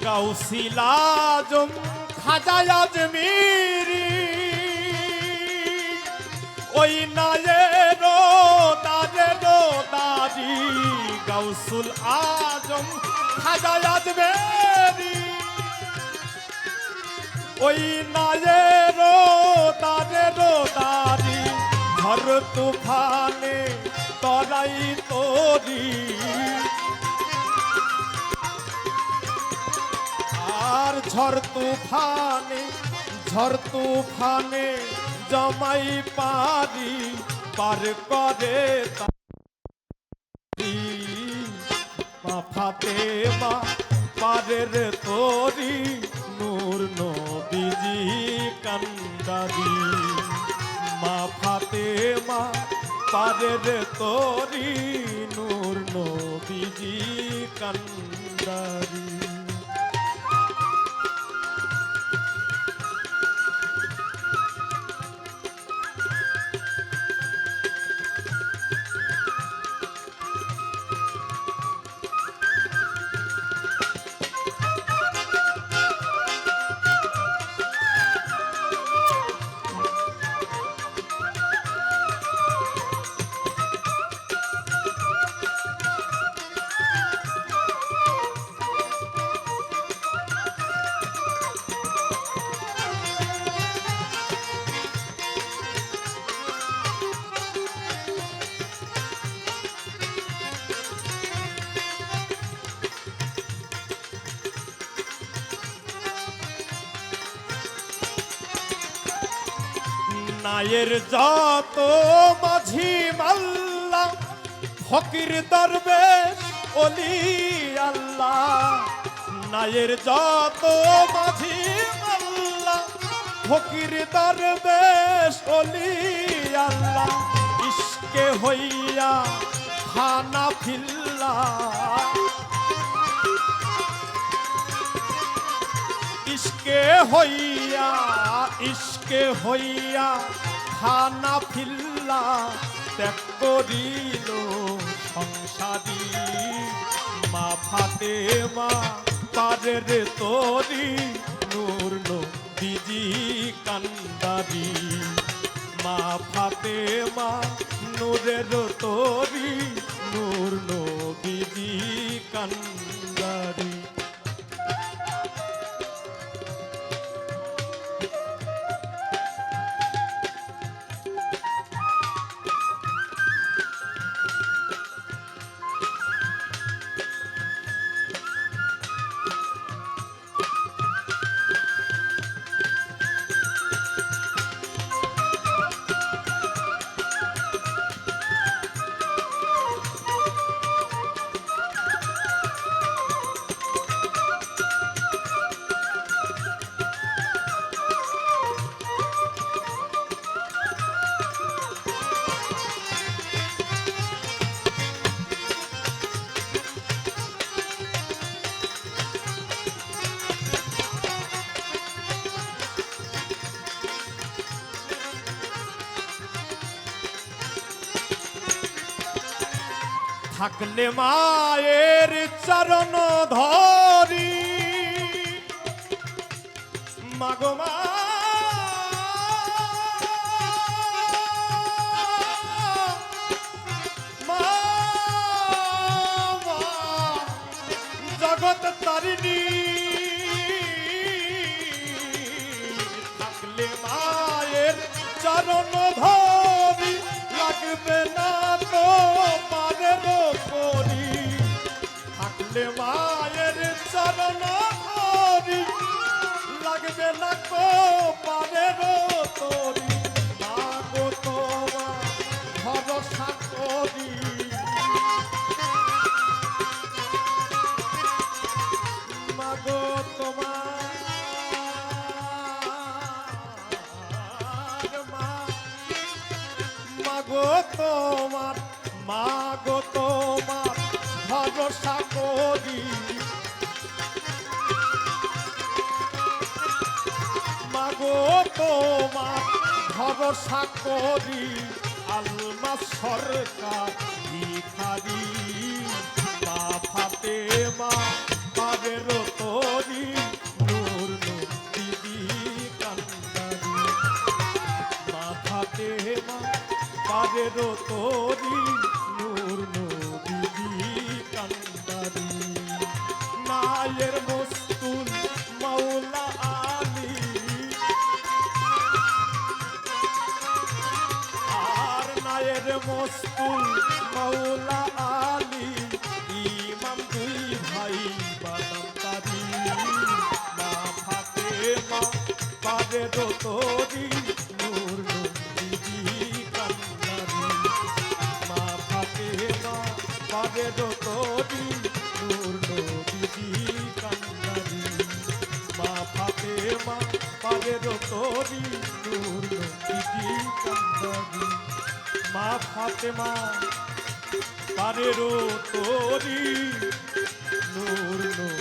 গাউসিল আজম খাজা আজমিরি ওই নায়েরো দাদি গাউসুল আজম খাজা আজমিরি ওই নায়েরো দাদি ঝড় তুফানে তরাই তোরি আর ঝড় তুফানে জমাই পারি পার করে মা ফাতেমা পারের তোরি নূর নবীজি কান্দারি মা ফাতেমা পারের তোরি নূর নবীজি কান্দারি নায়ের যত মাঝি মাল্লা ফকির দরবেশ ওলি আল্লাহ নায়ের যত মাঝি মাল্লা ফকির দরবেশ ওলি আল্লাহ ইশকে হইয়া খানা ফিল্লা ইশকে হইয়া খানা ফিল্লা ত্যাগ করিল সংসারী মা ফাতেমা পারের তোরি নূর নবীজি কান্দারি মা ফাতেমা নূরের তোরি নূর নবীজি কান্দারি থাকলে মায়ের চরণ ধরি মাগো মা জগৎ তারিণী থাকলে মায়ের চরণ ধরি লাগবে না তো মায়ের চরণ ধরি লাগবে না কো পারের তোরি মাগো তোমার ভরসা করি মাগো তোমার মাগো তোমার ভরসা করি মাগো তোমার ভরসা করি আলমা সরকার ভিখারি মা ফাতেমা পারের তোরি পারেরও তোরি নূর নবীজি কান্দারি নায়ের মস্তুল মাওলা আলী আর নায়ের মস্তুল মাওলা আলী ইমাম দুই ভাই বাদামতারি মা ফাতেমা পারেরও তোরি নূর নবীজি কান্দারি মা ফাতেমা পারেরও তোরি নূর নবীজি কান্দারি মা ফাতেমা পারেরও তোরি নূর নবীজি কান্দারি মা ফাতেমা পারেরও তোরি নূর নবীজি